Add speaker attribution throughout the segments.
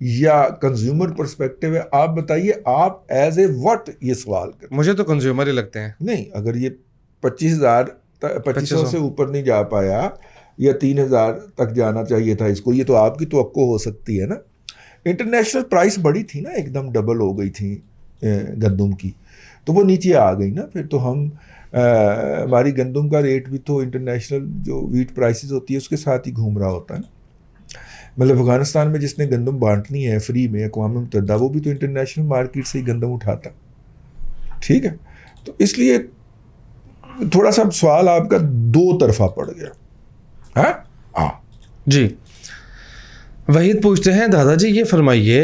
Speaker 1: یا consumer perspective ہے؟ آپ بتائیے آپ ایز اے وٹ یہ سوال کریں.
Speaker 2: مجھے تو کنزیومر ہی لگتے ہیں.
Speaker 1: نہیں، اگر یہ 25,000 سے اوپر نہیں جا پایا یا 3,000 تک جانا چاہیے تھا اس کو، یہ تو آپ کی توقع ہو سکتی ہے نا. انٹرنیشنل پرائس بڑی تھی نا، ایک دم ڈبل ہو گئی تھی گندم کی، تو وہ نیچے آ گئی نا. پھر تو ہماری گندم کا ریٹ بھی تو انٹرنیشنل جو ویٹ پرائسز ہوتی ہے اس کے ساتھ ہی گھوم رہا ہوتا ہے نا. مطلب افغانستان میں جس نے گندم بانٹنی ہے فری میں اقوام متحدہ، وہ بھی تو انٹرنیشنل مارکیٹ سے ہی گندم اٹھاتا. ٹھیک ہے، تو اس لیے تھوڑا سا سوال آپ کا دو طرفہ پڑ گیا. ہاں
Speaker 2: جی، وحید پوچھتے ہیں دادا جی یہ فرمائیے،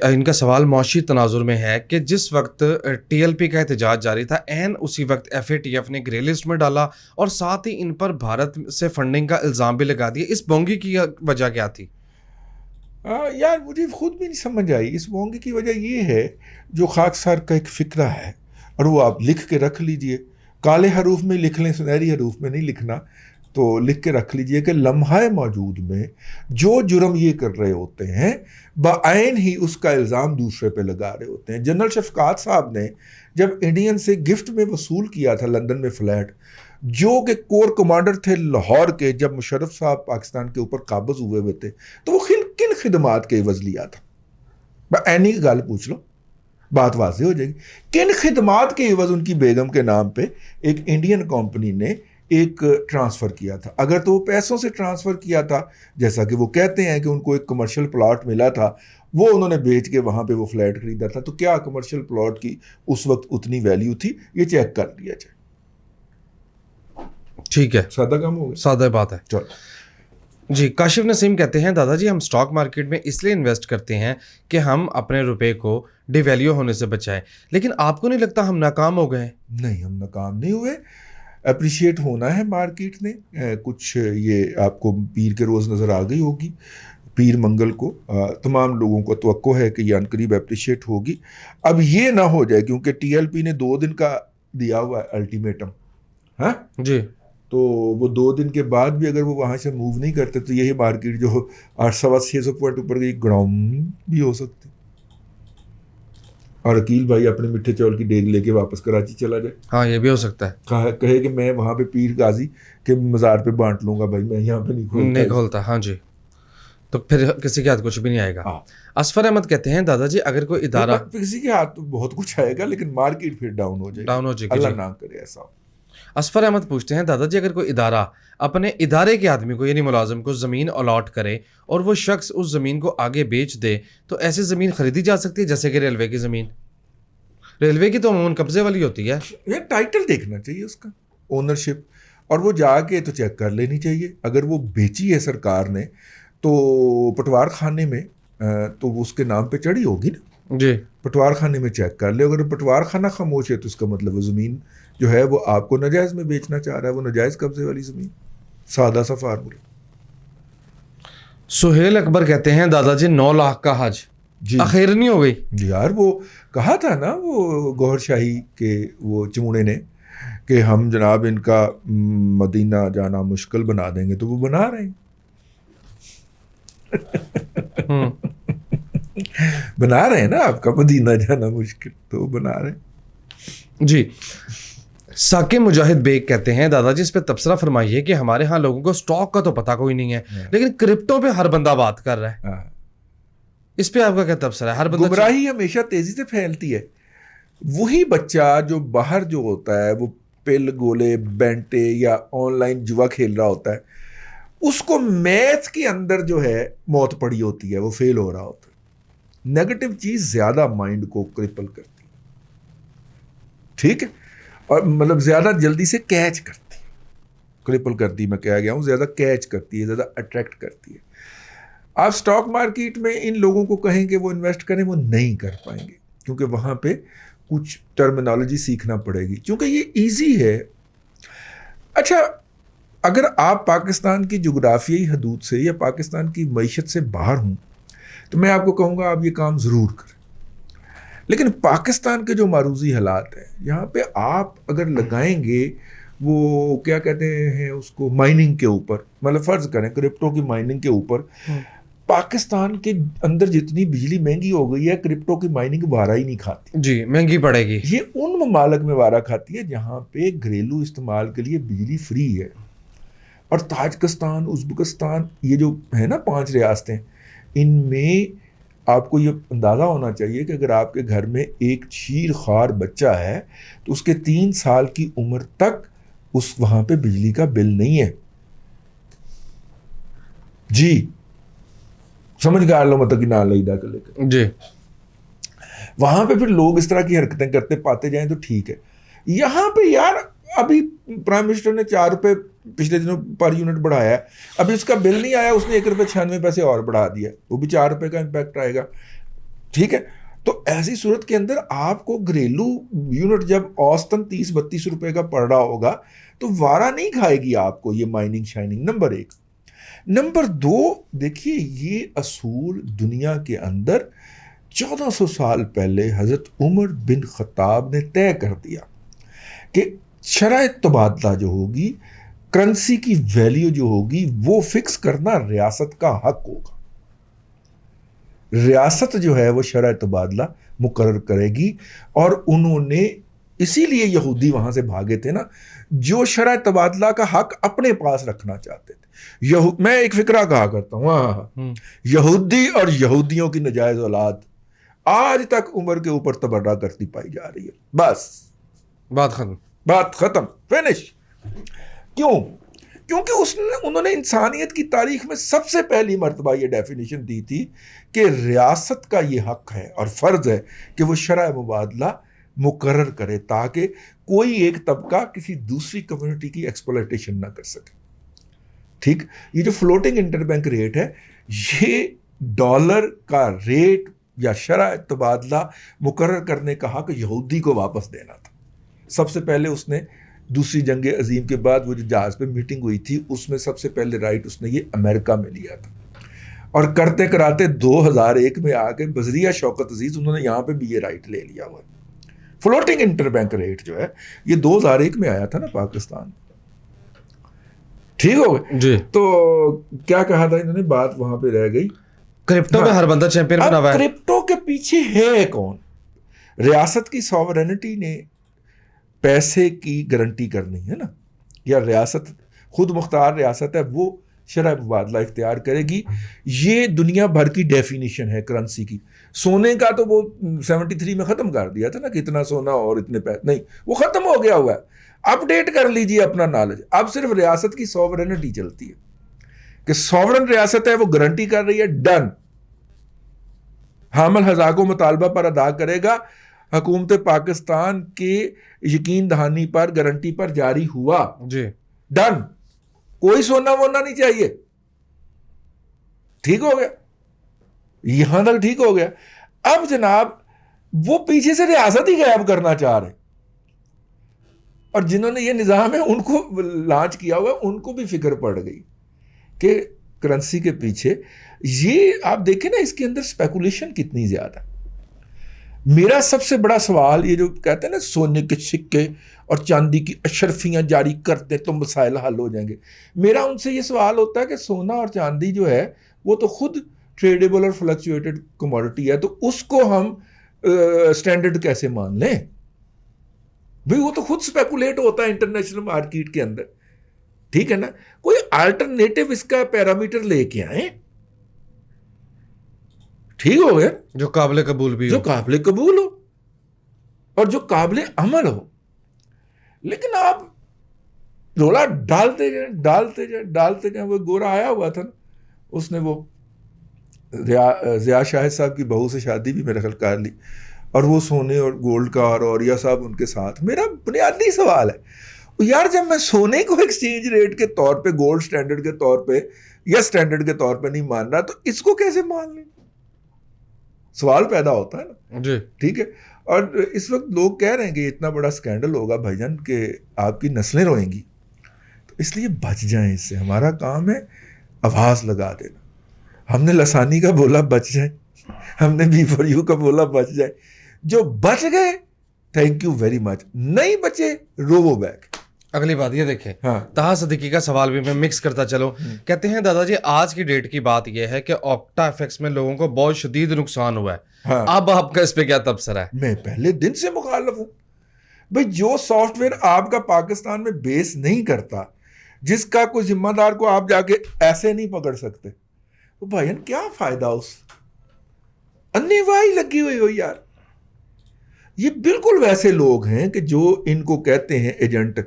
Speaker 2: ان کا سوال معاشی تناظر میں ہے کہ جس وقت ٹی ایل پی کا احتجاج جاری تھا، عین اسی وقت ایف اے ٹی ایف نے گرے لسٹ میں ڈالا اور ساتھ ہی ان پر بھارت سے فنڈنگ کا الزام بھی لگا دیا. اس بونگی کی وجہ کیا تھی؟
Speaker 1: یار مجھے خود بھی نہیں سمجھ آئی. اس بونگی کی وجہ یہ ہے جو خاکسار کا ایک فکرہ ہے، اور وہ آپ لکھ کے رکھ لیجئے، کالے حروف میں لکھ لیں، سنہری حروف میں نہیں لکھنا، تو لکھ کے رکھ لیجئے کہ لمحہ موجود میں جو جرم یہ کر رہے ہوتے ہیں بعین ہی اس کا الزام دوسرے پہ لگا رہے ہوتے ہیں. جنرل شفقات صاحب نے جب انڈین سے گفٹ میں وصول کیا تھا لندن میں فلیٹ، جو کہ کور کمانڈر تھے لاہور کے، جب مشرف صاحب پاکستان کے اوپر قابض ہوئے تھے، تو وہ کن خدمات کے عوض لیا تھا؟ اینی کی گل پوچھ لو، بات واضح ہو جائے گی. کن خدمات کے عوض ان کی بیگم کے نام پہ ایک انڈین کمپنی نے ایک ٹرانسفر کیا تھا؟ اگر تو وہ پیسوں سے ٹرانسفر کیا تھا، جیسا کہ وہ کہتے ہیں کہ ان کو ایک کمرشل پلاٹ ملا تھا، وہ انہوں نے بیچ کے وہاں پہ وہ فلیٹ خریدا تھا، تو کیا کمرشل پلاٹ کی اس وقت اتنی ویلیو تھی؟ یہ چیک کر لیا جائے.
Speaker 2: ٹھیک ہے،
Speaker 1: سادہ کام ہو گیا،
Speaker 2: سادہ بات ہے.
Speaker 1: چلو.
Speaker 2: جی، کاشف نسیم کہتے ہیں دادا جی ہم سٹاک مارکیٹ میں اس لیے انویسٹ کرتے ہیں کہ ہم اپنے روپے کو ڈی ویلیو ہونے سے بچائیں، لیکن آپ کو نہیں لگتا ہم ناکام ہو گئے؟
Speaker 1: نہیں، ہم ناکام نہیں ہوئے. اپریشیٹ ہونا ہے مارکیٹ نے. کچھ یہ آپ کو پیر کے روز نظر آ گئی ہوگی، پیر منگل کو تمام لوگوں کو توقع ہے کہ یہ عنقریب اپریشیٹ ہوگی. اب یہ نہ ہو جائے، کیونکہ ٹی ایل پی نے 2 دن کا دیا ہوا ہے الٹیمیٹم. ہاں
Speaker 2: جی،
Speaker 1: تو وہ 2 دن کے بعد بھی اگر وہ وہاں سے موو نہیں کرتے تو یہی مارکیٹ جو 800-600 پوائنٹ اوپر گئی گراؤنڈ بھی ہو سکتی. اور عقیل بھائی اپنے میٹھے چول کی ڈیگ لے کے واپس کراچی چلا جائے.
Speaker 2: ہاں یہ بھی ہو سکتا ہے،
Speaker 1: کہے کہ میں وہاں پہ پیر غازی کے مزار پہ بانٹ لوں گا، بھائی میں یہاں پہ نہیں
Speaker 2: کھولتا. ہاں جی، تو پھر کسی کے ہاتھ کچھ بھی نہیں آئے گا. اسفر احمد کہتے ہیں دادا جی اگر کوئی ادارہ،
Speaker 1: کسی کے ہاتھ بہت کچھ آئے گا لیکن مارکیٹ پھر ڈاؤن ہو جائے گی. اللہ نہ کرے ایسا.
Speaker 2: اسفر احمد پوچھتے ہیں دادا جی اگر کوئی ادارہ اپنے ادارے کے آدمی کو یعنی ملازم کو زمین الاٹ کرے اور وہ شخص اس زمین کو آگے بیچ دے تو ایسی زمین خریدی جا سکتی ہے؟ جیسے کہ ریلوے کی زمین، ریلوے کی تو عموماً قبضے والی ہوتی ہے.
Speaker 1: یہ ٹائٹل دیکھنا چاہیے اس کا، اونرشپ، اور وہ جا کے تو چیک کر لینی چاہیے. اگر وہ بیچی ہے سرکار نے تو پٹوار خانے میں تو وہ اس کے نام پہ چڑھی ہوگی نا.
Speaker 2: جی،
Speaker 1: پٹوار خانے میں چیک کر لے. اگر پٹوار خانہ خاموش ہے تو اس کا مطلب وہ زمین جو ہے وہ آپ کو ناجائز میں بیچنا چاہ رہا ہے، وہ ناجائز قبضے والی زمین. سادہ سا فارمولا.
Speaker 2: سہیل اکبر کہتے ہیں دادا جی 9 لاکھ کا حج
Speaker 1: جی
Speaker 2: اخیر نہیں ہو گئی؟
Speaker 1: جی یار، وہ کہا تھا نا وہ گوھر شاہی کے وہ چموڑے نے کہ ہم جناب ان کا مدینہ جانا مشکل بنا دیں گے، تو وہ بنا رہے ہیں. بنا رہے ہیں نا آپ کا مدینہ جانا مشکل، تو بنا رہے ہیں.
Speaker 2: جی، ثاقب مجاہد بیگ کہتے ہیں دادا جی اس پہ تبصرہ فرمائیے کہ ہمارے ہاں لوگوں کو سٹاک کا تو پتہ کوئی نہیں ہے لیکن کرپٹو پہ ہر بندہ بات کر رہا ہے. اس پہ آپ کا کیا تبصرہ ہے؟ ہر بندہ
Speaker 1: گمراہی ہمیشہ تیزی سے پھیلتی ہے. وہی بچہ جو باہر جو ہوتا ہے وہ پل گولے بینٹے یا آن لائن جوا کھیل رہا ہوتا ہے، اس کو میتھ کے اندر جو ہے موت پڑی ہوتی ہے، وہ فیل ہو رہا ہوتا ہے. نیگیٹو چیز زیادہ مائنڈ کو کرپل کرتی ہے، ٹھیک ہے، اور مطلب زیادہ جلدی سے کیچ کرتی ہے. کرپل کرتی، میں کہہ گیا ہوں، زیادہ کیچ کرتی ہے، زیادہ اٹریکٹ کرتی ہے. آپ سٹاک مارکیٹ میں ان لوگوں کو کہیں کہ وہ انویسٹ کریں، وہ نہیں کر پائیں گے، کیونکہ وہاں پہ کچھ ٹرمینالوجی سیکھنا پڑے گی، کیونکہ یہ ایزی ہے. اچھا، اگر آپ پاکستان کی جغرافیائی حدود سے یا پاکستان کی معیشت سے باہر ہوں تو میں آپ کو کہوں گا آپ یہ کام ضرور کریں. لیکن پاکستان کے جو معروضی حالات ہیں، یہاں پہ آپ اگر لگائیں گے وہ کیا کہتے ہیں اس کو، مائننگ کے اوپر، مطلب فرض کریں کرپٹو کی مائننگ کے اوپر، پاکستان کے اندر جتنی بجلی مہنگی ہو گئی ہے کرپٹو کی مائننگ وارہ ہی نہیں کھاتی.
Speaker 2: جی مہنگی پڑے گی.
Speaker 1: یہ ان ممالک میں وارہ کھاتی ہے جہاں پہ گھریلو استعمال کے لیے بجلی فری ہے. اور تاجکستان، ازبکستان، یہ جو ہے نا 5 ریاستیں، ان میں آپ کو یہ اندازہ ہونا چاہیے کہ اگر آپ کے گھر میں ایک شیر خوار بچہ ہے تو اس کے 3 سال کی عمر تک وہاں پہ بجلی کا بل نہیں ہے. جی سمجھ گئے لو مطلب کہ نہ لئیدا کے لے کے.
Speaker 2: جی
Speaker 1: وہاں پہ پھر لوگ اس طرح کی حرکتیں کرتے پاتے جائیں تو ٹھیک ہے. یہاں پہ یار ابھی پرائم منسٹر نے 4 روپے پچھلے دنوں پر یونٹ بڑھایا ہے، ابھی اس کا بل نہیں آیا، اس نے 1 روپے 96 پیسے اور بڑھا دیا، وہ بھی 4 روپے کا امپیکٹ آئے گا. ٹھیک ہے، تو ایسی صورت کے اندر آپ کو گھریلو یونٹ جب اوسطاً 30-32 روپے کا پڑ رہا ہوگا تو وارہ نہیں کھائے گی آپ کو یہ مائننگ شائننگ. نمبر 1. نمبر 2، دیکھیے یہ اصول دنیا کے اندر 1400 سال پہلے حضرت عمر بن خطاب نے طے کر دیا کہ شرح تبادلہ جو ہوگی، کرنسی کی ویلیو جو ہوگی، وہ فکس کرنا ریاست کا حق ہوگا. ریاست جو ہے وہ شرح تبادلہ مقرر کرے گی. اور انہوں نے اسی لیے یہودی وہاں سے بھاگے تھے نا، جو شرح تبادلہ کا حق اپنے پاس رکھنا چاہتے تھے. میں ایک فقرہ کہا کرتا ہوں، یہودی اور یہودیوں کی نجائز اولاد آج تک عمر کے اوپر تبرہ کرتی پائی جا رہی ہے. بس بات ختم، فینش. کیوں؟ کیونکہ انہوں نے انسانیت کی تاریخ میں سب سے پہلی مرتبہ یہ ڈیفینیشن دی تھی کہ ریاست کا یہ حق ہے اور فرض ہے کہ وہ شرح مبادلہ مقرر کرے تاکہ کوئی ایک طبقہ کسی دوسری کمیونٹی کی ایکسپلائٹیشن نہ کر سکے. ٹھیک، یہ جو فلوٹنگ انٹر بینک ریٹ ہے، یہ ڈالر کا ریٹ یا شرح تبادلہ مقرر کرنے کا حق یہودی کو واپس دینا تھا. سب سے پہلے اس نے دوسری جنگ عظیم کے بعد وہ جو جہاز پہ میٹنگ ہوئی تھی اس میں سب سے پہلے رائٹ اس نے یہ امریکہ میں لیا تھا. اور کرتے کراتے 2001 میں آ کے بذریعہ شوکت عزیز انہوں نے یہاں پہ بھی یہ رائٹ لے لیا ہوا. فلوٹنگ انٹر بینک ریٹ جو ہے یہ 2001 میں آیا تھا نا پاکستان. ٹھیک ہو گئے جی. تو کیا کہا تھا انہوں نے، بات وہاں پہ رہ گئی.
Speaker 2: کرپٹو میں ہر بندہ چیمپئن بنا ہوا ہے.
Speaker 1: کرپٹو کے پیچھے ہے کون؟ ریاست کی سوورینٹی نے پیسے کی گارنٹی کرنی ہے نا، یا ریاست خود مختار ریاست ہے، وہ شرح مبادلہ اختیار کرے گی. یہ دنیا بھر کی ڈیفینیشن ہے کرنسی کی. سونے کا تو وہ 73 میں ختم کر دیا تھا نا کہ اتنا سونا اور اتنے پیسے، نہیں، وہ ختم ہو گیا ہوا ہے. اپ ڈیٹ کر لیجئے اپنا نالج. اب صرف ریاست کی سوورینٹی چلتی ہے کہ سوورن ریاست ہے، وہ گارنٹی کر رہی ہے، ڈن. حامل حقوق کو مطالبہ پر ادا کرے گا. حکومت پاکستان کے یقین دہانی پر، گارنٹی پر جاری ہوا جی، ڈن. کوئی سونا وونا نہیں چاہیے. ٹھیک ہو گیا، یہاں تک ٹھیک ہو گیا. اب جناب وہ پیچھے سے ریاست ہی غائب کرنا چاہ رہے، اور جنہوں نے یہ نظام ہے ان کو لانچ کیا ہوا ہے، ان کو بھی فکر پڑ گئی کہ کرنسی کے پیچھے یہ آپ دیکھیں نا، اس کے اندر اسپیکولیشن کتنی زیادہ. میرا سب سے بڑا سوال یہ جو کہتے ہیں نا سونے کے سکے اور چاندی کی اشرفیاں جاری کر دیں تو مسائل حل ہو جائیں گے، میرا ان سے یہ سوال ہوتا ہے کہ سونا اور چاندی جو ہے وہ تو خود ٹریڈیبل اور فلکچویٹڈ کموڈٹی ہے، تو اس کو ہم سٹینڈرڈ کیسے مان لیں بھئی؟ وہ تو خود سپیکولیٹ ہوتا ہے انٹرنیشنل مارکیٹ کے اندر. ٹھیک ہے نا، کوئی آلٹرنیٹو اس کا پیرامیٹر لے کے آئیں. ٹھیک ہو گیا،
Speaker 2: جو قابل قبول بھی ہو،
Speaker 1: جو قابل قبول ہو اور جو قابل عمل ہو. لیکن آپ رولا ڈالتے جائیں. وہ گورا آیا ہوا تھا نا، اس نے وہ ضیاء شاہد صاحب کی بہو سے شادی بھی میرے خیال کر لی، اور وہ سونے اور گولڈ کا اور اوریا صاحب ان کے ساتھ. میرا بنیادی سوال ہے یار، جب میں سونے کو ایکسچینج ریٹ کے طور پہ، گولڈ سٹینڈرڈ کے طور پہ یا سٹینڈرڈ کے طور پہ نہیں مان رہا، تو اس کو کیسے مان لیں؟ سوال پیدا ہوتا ہے نا جی. ٹھیک ہے، اور اس وقت لوگ کہہ رہے ہیں کہ اتنا بڑا سکینڈل ہوگا بھائی جان کہ آپ کی نسلیں روئیں گی، تو اس لیے بچ جائیں اس سے. ہمارا کام ہے آواز لگا دینا. ہم نے لسانی کا بولا بچ جائیں، ہم نے بی فار یو کا بولا بچ جائیں. جو بچ گئے تھینک یو ویری مچ، نہیں بچے روو بیک.
Speaker 2: اگلی بات یہ دیکھیں،
Speaker 1: ہاں
Speaker 2: طاہر صدیقی کا سوال بھی میں مکس کرتا چلوں. کہتے ہیں دادا جی آج کی ڈیٹ کی بات یہ ہے کہ آکٹا ایفیکس میں لوگوں کو بہت شدید نقصان ہوا ہے.
Speaker 1: ہاں
Speaker 2: اب آپ کا اس پہ کیا تبصرہ ہے؟
Speaker 1: میں پہلے دن سے مخالف ہوں بھائی. جو سافٹ ویئر آپ کا پاکستان میں بیس نہیں کرتا، جس کا کوئی ذمہ دار کو آپ جا کے ایسے نہیں پکڑ سکتے، تو بھائی کیا فائدہ اس انی واہی لگی ہوئی ہو یار. یہ بالکل ویسے لوگ ہیں کہ جو ان کو کہتے ہیں ایجنٹ،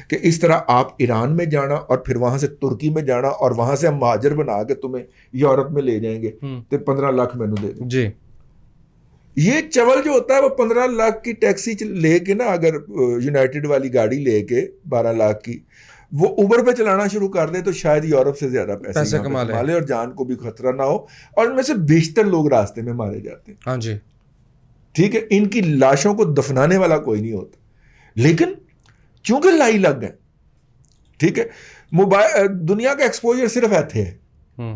Speaker 1: کہ اس طرح آپ ایران میں جانا اور پھر وہاں سے ترکی میں جانا اور وہاں سے ہم مہاجر بنا کے تمہیں یورپ میں لے جائیں گے تو 15 لاکھ میں نے دے دیں.
Speaker 2: جی
Speaker 1: یہ چول جو ہوتا ہے وہ 15 لاکھ کی ٹیکسی لے کے نا، اگر یونائٹڈ والی گاڑی لے کے 12 لاکھ کی وہ اوبر پہ چلانا شروع کر دے تو شاید یورپ سے زیادہ پیسے کما لے اور جان کو بھی خطرہ نہ ہو. اور ان میں سے بیشتر لوگ راستے میں مارے جاتے ہیں.
Speaker 2: ہاں جی
Speaker 1: ٹھیک ہے، ان کی لاشوں کو دفنانے والا کوئی نہیں ہوتا، لیکن چونکہ لائی لگ گئے. ٹھیک ہے، دنیا کا ایکسپوجر صرف ایتھے ہے،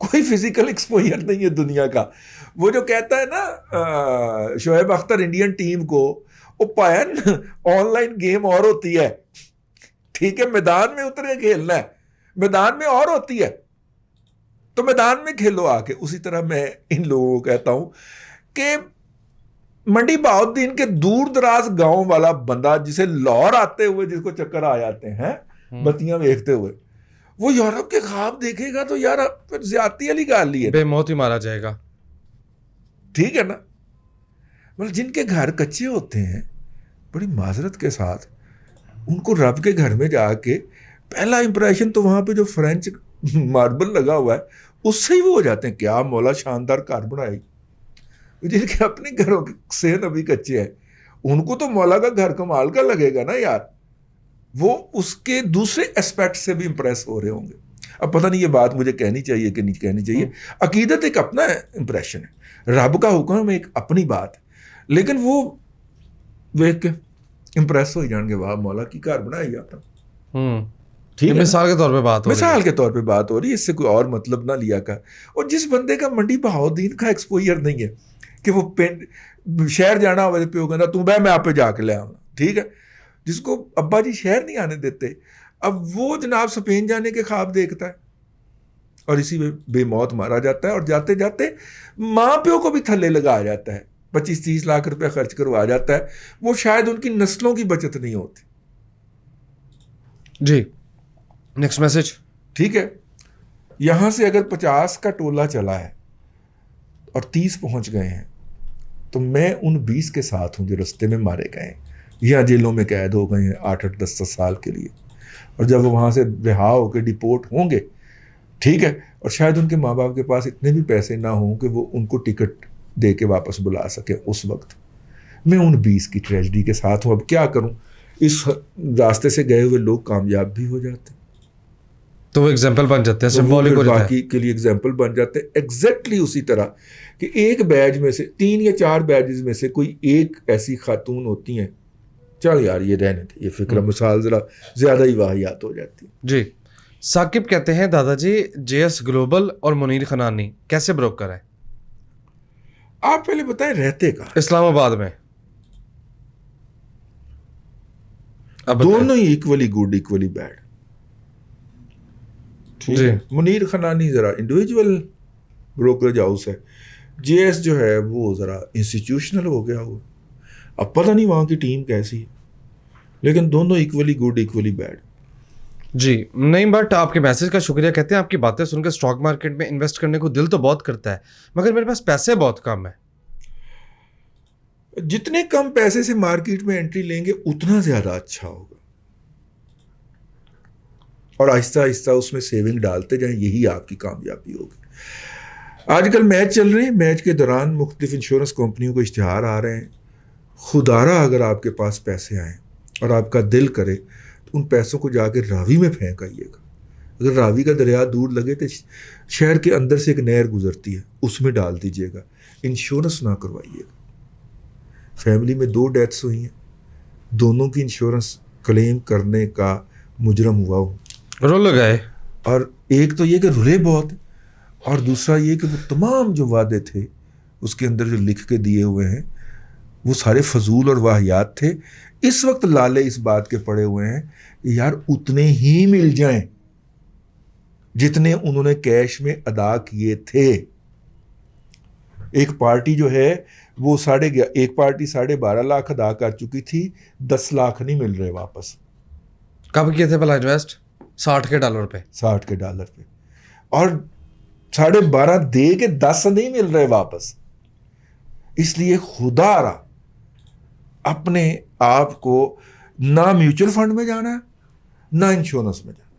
Speaker 1: کوئی فزیکل ایکسپوجر نہیں ہے دنیا کا. وہ جو کہتا ہے نا شعیب اختر انڈین ٹیم کو، وہ پایا آن لائن گیم اور ہوتی ہے. ٹھیک ہے، میدان میں اترے کھیلنا ہے، میدان میں اور ہوتی ہے، تو میدان میں کھیلو آ کے. اسی طرح میں ان لوگوں کو کہتا ہوں کہ منڈی بہاؤالدین کے دور دراز گاؤں والا بندہ جسے لاہور آتے ہوئے جس کو چکر آ جاتے ہیں بتیاں دیکھتے ہوئے، وہ یورپ کے خواب دیکھے گا تو یار پھر زیادتی والی گال لی ہے،
Speaker 2: بے موت ہی مارا جائے گا.
Speaker 1: ٹھیک ہے نا. مطلب جن کے گھر کچے ہوتے ہیں، بڑی معذرت کے ساتھ ان کو رب کے گھر میں جا کے پہلا امپریشن تو وہاں پہ جو فرینچ ماربل لگا ہوا ہے اس سے ہی وہ ہو جاتے ہیں، کیا مولا شاندار گھر بنائی. جن کے اپنے گھروں سے ابھی کچے ہیں ان کو تو مولا کا گھر کمال کا لگے گا نا یار. وہ اس کے دوسرے اسپیکٹ سے بھی امپریس ہو رہے ہوں گے. اب پتہ نہیں یہ بات مجھے کہنی چاہیے کہ نہیں کہنی چاہیے. عقیدت ایک اپنا امپریشن ہے، رب کا حکم ایک اپنی بات ہے، لیکن وہ دیکھ کے امپریس ہو جان گے، واہ مولا کی گھر بنایا جاتا. ٹھیک ہے،
Speaker 2: مثال کے طور پہ بات ہو رہی ہے،
Speaker 1: مثال کے طور پہ بات ہو رہی ہے، اس سے کوئی اور مطلب نہ لیا کر. اور جس بندے کا منڈی بہاؤالدین کا ایکسپوجر نہیں ہے کہ وہ شہر جانا ہوا پیو کہنا تو میں آپ پہ جا کے لے آؤں. ٹھیک ہے، جس کو ابا جی شہر نہیں آنے دیتے، اب وہ جناب اسپین جانے کے خواب دیکھتا ہے اور اسی میں بے موت مارا جاتا ہے. اور جاتے جاتے ماں پیو کو بھی تھلے لگا جاتا ہے، 25-30 لاکھ روپے خرچ کروا جاتا ہے. وہ شاید ان کی نسلوں کی بچت نہیں ہوتی.
Speaker 2: جی نیکسٹ میسج.
Speaker 1: ٹھیک ہے، یہاں سے اگر 50 کا ٹولہ چلا ہے اور 30 پہنچ گئے ہیں تو میں ان 20 کے ساتھ ہوں جو رستے میں مارے گئے ہیں یا جیلوں میں قید ہو گئے ہیں 8-10 سال کے لیے. اور جب وہ وہاں سے رہا ہو کے ڈیپورٹ ہوں گے، ٹھیک ہے، اور شاید ان کے ماں باپ کے پاس اتنے بھی پیسے نہ ہوں کہ وہ ان کو ٹکٹ دے کے واپس بلا سکے، اس وقت میں ان 20 کی ٹریجڈی کے ساتھ ہوں. اب کیا کروں، اس راستے سے گئے ہوئے لوگ کامیاب بھی ہو جاتے ہیں
Speaker 2: تو وہ ایگزامپل بن جاتے ہیں، سمبولک ہو جاتا ہے،
Speaker 1: باقی کے لیے ایگزامپل بن جاتے ہیں. ایگزیکٹلی اسی طرح کہ ایک بیج میں سے 3 یا 4 بیجز میں سے کوئی ایک ایسی خاتون ہوتی ہیں، چل یار یہ رہنے دے، یہ فکر مثال ذرا زیادہ ہی واحیات ہو جاتی ہے.
Speaker 2: جی ثاقب کہتے ہیں دادا جی جے ایس گلوبل اور منیر خنانی کیسے بروکر ہے؟
Speaker 1: آپ پہلے بتائیں رہتے کا
Speaker 2: اسلام آباد میں
Speaker 1: دونوں ہی ایکولی گڈ ایکولی بیڈ.
Speaker 2: جی
Speaker 1: منیر خنانی ذرا انڈیویجول بروکریج ہاؤس ہے، جے ایس جو ہے وہ ذرا انسٹیٹیوشنل ہو گیا ہوا. اب پتہ نہیں وہاں کی ٹیم کیسی ہے، لیکن دونوں ایکولی گڈ ایکولی بیڈ.
Speaker 2: جی نہیں، بٹ آپ کے میسج کا شکریہ. کہتے ہیں آپ کی باتیں سن کے اسٹاک مارکیٹ میں انویسٹ کرنے کو دل تو بہت کرتا ہے، مگر میرے پاس پیسے بہت کم ہیں.
Speaker 1: جتنے کم پیسے سے مارکیٹ میں انٹری لیں گے اتنا زیادہ اچھا ہوگا، اور آہستہ آہستہ اس میں سیونگ ڈالتے جائیں، یہی آپ کی کامیابی ہوگی. آج کل میچ چل رہے ہیں، میچ کے دوران مختلف انشورنس کمپنیوں کو اشتہار آ رہے ہیں. خدارہ اگر آپ کے پاس پیسے آئیں اور آپ کا دل کرے تو ان پیسوں کو جا کے راوی میں پھینک آئیے گا. اگر راوی کا دریا دور لگے تو شہر کے اندر سے ایک نہر گزرتی ہے، اس میں ڈال دیجیے گا. انشورنس نہ کروائیے گا. فیملی میں 2 ڈیتھس ہوئی ہیں، دونوں کی انشورنس کلیم کرنے کا مجرم ہوا ہوں.
Speaker 2: رول لگائے،
Speaker 1: اور ایک تو یہ کہ رلے بہت، اور دوسرا یہ کہ وہ تمام جو وعدے تھے اس کے اندر جو لکھ کے دیے ہوئے ہیں وہ سارے فضول اور واہیات تھے. اس وقت لالے اس بات کے پڑے ہوئے ہیں کہ یار اتنے ہی مل جائیں جتنے انہوں نے کیش میں ادا کیے تھے. ایک پارٹی جو ہے وہ ایک پارٹی 12.5 لاکھ ادا کر چکی تھی, 10 لاکھ نہیں مل رہے واپس.
Speaker 2: کب کیے تھے بھلا انویسٹ؟ $60 پہ.
Speaker 1: 60 کے ڈالر پہ, اور 12.5 دے کے 10 نہیں مل رہے واپس. اس لیے خدا را اپنے آپ کو نہ میوچل فنڈ میں جانا نہ انشورنس میں جانا.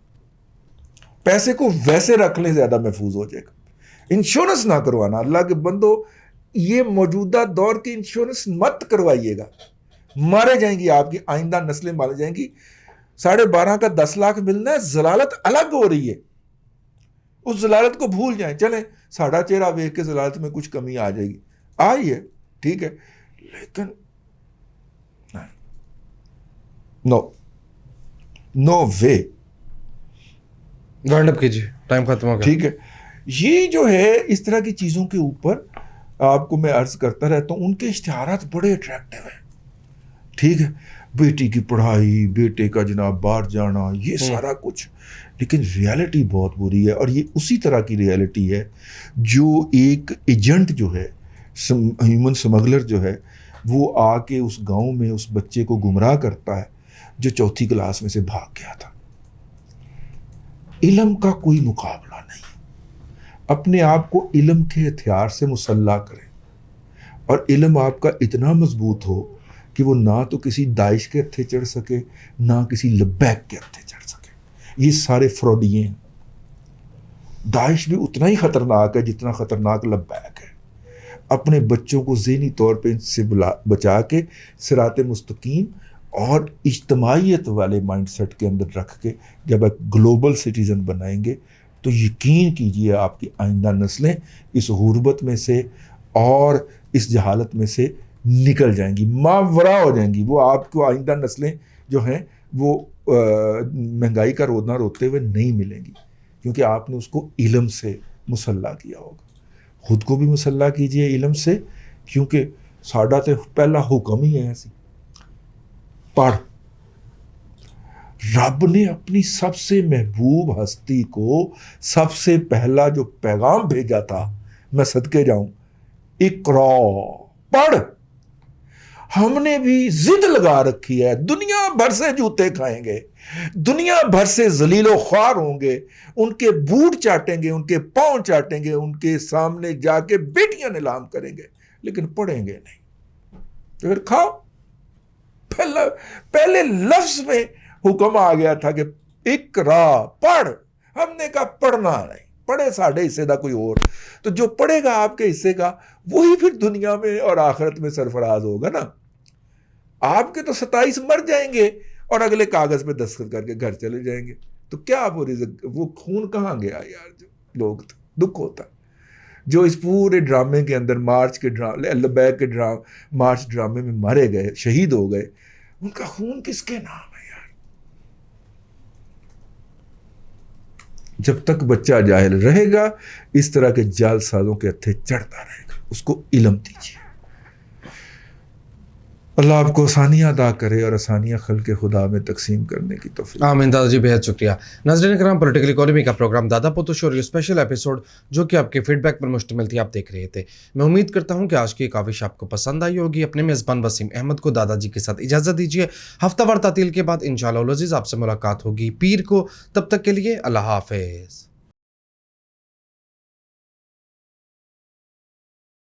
Speaker 1: پیسے کو ویسے رکھ لیں, زیادہ محفوظ ہو جائے گا. انشورنس نہ کروانا, اللہ کے بندو یہ موجودہ دور کی انشورنس مت کروائیے گا, مارے جائیں گی آپ کی آئندہ نسلیں مارے جائیں گی. 12.5 کا 10 لاکھ ملنا ہے, ضلالت الگ ہو رہی ہے, اس ضلالت کو بھول جائیں. چلیں ساڑھا چہرہ ویک کے ضلالت میں کچھ کمی آ جائے گی, آئی ہے ٹھیک ہے, لیکن نو وے.
Speaker 2: وائنڈ اپ کیجیے, ٹائم ختم ہو گیا.
Speaker 1: ٹھیک ہے, یہ جو ہے اس طرح کی چیزوں کے اوپر آپ کو میں عرض کرتا رہتا ہوں, ان کے اشتہارات بڑے اٹریکٹیو ہیں. ٹھیک ہے, بیٹی کی پڑھائی, بیٹے کا جناب باہر جانا, یہ سارا کچھ, لیکن ریالٹی بہت بری ہے. اور یہ اسی طرح کی ریالٹی ہے جو ایک ایجنٹ جو ہے, ہیومن سمگلر جو ہے, وہ آ کے اس گاؤں میں اس بچے کو گمراہ کرتا ہے جو 4تھی کلاس میں سے بھاگ گیا تھا. علم کا کوئی مقابلہ نہیں. اپنے آپ کو علم کے ہتھیار سے مسلح کریں, اور علم آپ کا اتنا مضبوط ہو کہ وہ نہ تو کسی داعش کے ہتھے چڑھ سکے نہ کسی لبیک کے ہتھے چڑھ سکے. یہ سارے فراڈیے ہیں. داعش بھی اتنا ہی خطرناک ہے جتنا خطرناک لبیک ہے. اپنے بچوں کو ذہنی طور پہ ان سے بچا کے صراط مستقیم اور اجتماعیت والے مائنڈ سیٹ کے اندر رکھ کے جب ایک گلوبل سٹیزن بنائیں گے تو یقین کیجئے آپ کی آئندہ نسلیں اس غربت میں سے اور اس جہالت میں سے نکل جائیں گی, ماورا ہو جائیں گی. وہ آپ کو آئندہ نسلیں جو ہیں وہ مہنگائی کا رونا روتے ہوئے نہیں ملیں گی, کیونکہ آپ نے اس کو علم سے مسلح کیا ہوگا. خود کو بھی مسلح کیجئے علم سے, کیونکہ ساڈا تو پہلا حکم ہی ہے ایسی, پڑھ. رب نے اپنی سب سے محبوب ہستی کو سب سے پہلا جو پیغام بھیجا تھا, میں صدقے جاؤں, اقرا, پڑھ. ہم نے بھی ضد لگا رکھی ہے, دنیا بھر سے جوتے کھائیں گے, دنیا بھر سے ذلیل و خوار ہوں گے, ان کے بوٹ چاٹیں گے, ان کے پاؤں چاٹیں گے, ان کے سامنے جا کے بیٹیاں نیلام کریں گے, لیکن پڑھیں گے نہیں. تو پھر کھاؤ. پہلے لفظ میں حکم آ گیا تھا کہ اقرا, پڑھ. ہم نے کہا پڑھنا نہیں, پڑھے ساڑھے حصے دا کوئی اور, تو جو پڑھے گا آپ کے حصے کا وہی پھر دنیا میں اور آخرت میں سرفراز ہوگا نا. آپ کے تو 27 مر جائیں گے اور اگلے کاغذ پہ دستخط کر کے گھر چلے جائیں گے, تو کیا وہ خون کہاں گیا یار. جو لوگ دکھ ہوتا جو اس پورے ڈرامے کے اندر مارچ کے لبیک کے مارچ ڈرامے میں مارے گئے, شہید ہو گئے, ان کا خون کس کے نام ہے یار. جب تک بچہ جاہل رہے گا اس طرح کے جال سازوں کے ہتھے چڑھتا رہے گا. اس کو علم دیجیے. اللہ آپ کو آسانیاں عطا کرے اور آسانیاں خلق خدا میں تقسیم کرنے کی توفیق.
Speaker 2: آمین. دادا جی بہت شکریہ. ناظرین کرام, پولیٹیکل اکانومی کا پروگرام دادا پوتو شو اور یہ اسپیشل ایپیسوڈ جو کہ آپ کے فیڈ بیک پر مشتمل تھی آپ دیکھ رہے تھے. میں امید کرتا ہوں کہ آج کی کاوش آپ کو پسند آئی ہوگی. اپنے میزبان وسیم احمد کو دادا جی کے ساتھ اجازت دیجیے. ہفتہ وار تعطیل کے بعد انشاءاللہ العزیز آپ سے ملاقات ہوگی پیر کو. تب تک کے لیے اللہ حافظ.